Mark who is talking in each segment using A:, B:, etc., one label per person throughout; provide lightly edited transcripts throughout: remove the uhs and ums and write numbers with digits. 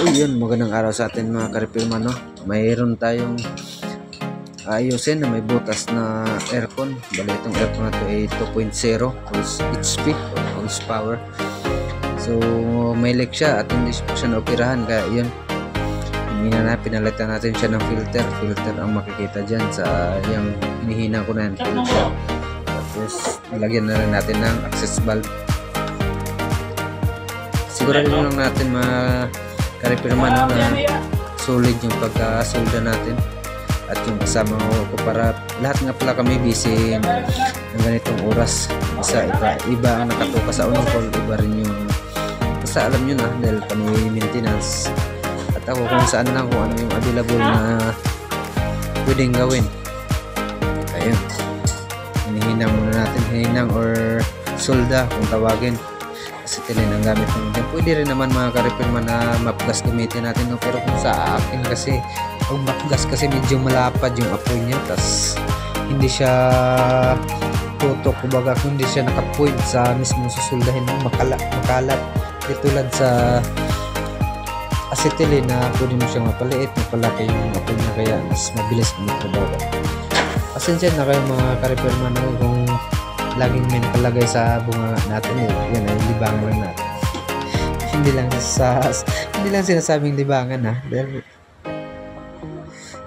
A: So yun, magandang araw sa atin mga karipirman, no? Mayroon tayong ayusin na may butas na aircon. Bali itong aircon na to ay 2.0 HP or horsepower. So may leak siya at hindi pa siya naoperahan, kaya yun, pinalitan natin siya ng filter ang makikita dyan sa yung hinihina ko na yan, filter. Tapos nilagyan na rin natin ng access valve. Siguraduhin lang natin mga karipirman na solid yung pagkasolda natin at yung kasama ko, para lahat nga pala kami busy ng ganitong oras. Iba ang nakatuka sa unang call, iba rin yung basta alam nyo na, dahil kami maintenance at ako kung saan lang, kung ano yung available na pwedeng gawin. Ayun, hinihinang muna natin, hininang or solda kung tawagin. Acetylen ang gamit mo dyan. Pwede rin naman mga karipirman na mapgas gamitin natin, no? Pero kung sa akin kasi, ang mapgas kasi medyo malapad yung apoy niya, tas hindi siya tutok, kumbaga hindi siya nakapoint sa mismo susuldahin mo, makalat. Tulad sa acetylen na pwede mo siyang mapaliit, mapalaki yung apoy niya, kaya mas mabilis magtrabaho. Pasensya na kayo mga karipirman, no? Kung laging may nakalagay sa bunga natin, yan ay libangan lang natin. hindi lang sinasabing libangan, ha, dahil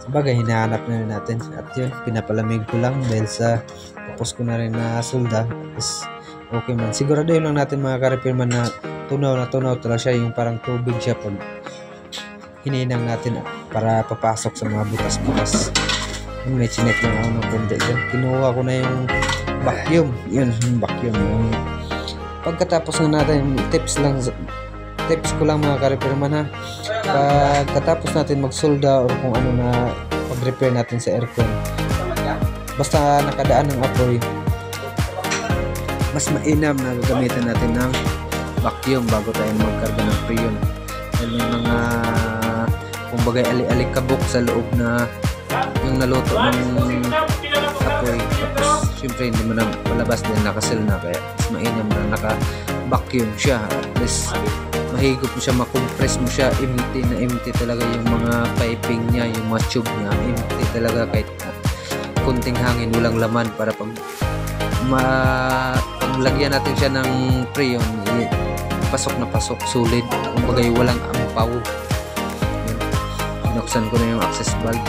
A: sabagay hinahanap na rin natin. At yun, pinapalamig ko lang dahil sa tapos ko na rin na solda is okay man. Siguraduhin lang natin mga karipirman na tunaw talaga siya, yung parang tubig siya pag hininang natin para papasok sa mga butas-butas. May chinek lang ako ng kundi dyan. Kinuha ko na yung vacuum. Yun, yung vacuum. Yung pagkatapos na natin, tips ko lang mga karipirman, ha. Pagkatapos natin magsolda or kung ano na pag-repair natin sa aircon, basta nakadaan ng apoy, mas mainam na gagamitin natin ng vacuum bago tayo magkarga ng freon. Dahil may mga kumbagay ali-alikabok sa loob na yung naluto ng apoy, tapos syempre hindi mo na palabas din, nakasil na, kaya mas mainam na naka-vacuum siya. At least mahigop mo siya, makompress mo siya, empty talaga yung mga piping niya, yung mga tube niya, empty talaga, kahit kunting hangin, walang laman, para paglagyan natin siya ng freon, pasok na pasok, solid, kumbagay walang ampaw. Binuksan ko na yung access valve.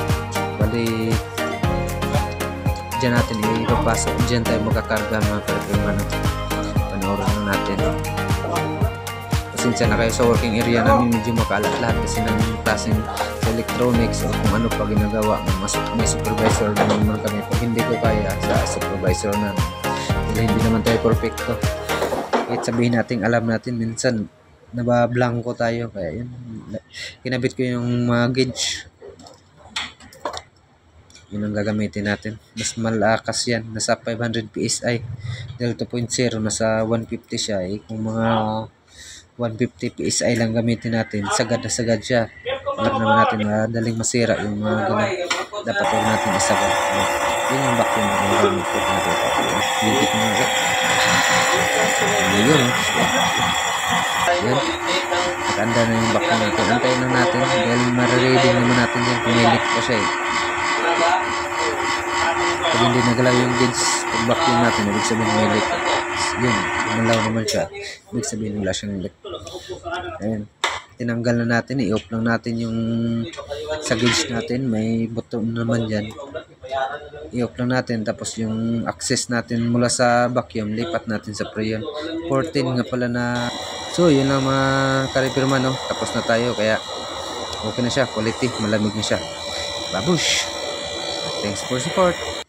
A: Bali dyan natin ipapasok, dyan tayo magkakarga mga karipirman. Panoorin na natin. Pasensya na kayo sa working area namin, medyo makalat lahat kasi ng klaseng electronics o kung ano pa ginagawa. May supervisor naman kami, pag hindi ko kaya sa supervisor na, dahil hindi naman tayo perfecto. Kahit sabihin natin alam natin, minsan nabablanko tayo, kaya yun, kinabit ko yung mga gauge. Yun ang gagamitin natin. Mas malakas yan, nasa 500 PSI, dahil 2.0 nasa 150 siya, kung mga 150 PSI lang gamitin natin, sagad na sagad siya. Alam naman natin na daling masira yung mga ganun, dapat huwag natin isagad. Yun yung vacuum na gamit ko natin. Higit mo nga. Yun. Yan. Nakanda na yung vacuum natin. Antayin lang natin dahil marireading naman natin yan kung may leak pa siya, Pag hindi nagalaw yung gauge, pag vacuum natin, ibig sabihin may leak. Yun, malaw naman siya, ibig sabihin wala siyang leak. Ayun, tinanggal na natin, i-off lang natin yung sa gauge natin, may button naman dyan, i-off lang natin. Tapos yung access natin mula sa vacuum, lipat natin sa freon. 14 nga pala na. So yun lang mga karipirman, no? Tapos na tayo, kaya okay na siya, quality, malamig na siya. Babush! Thanks for support.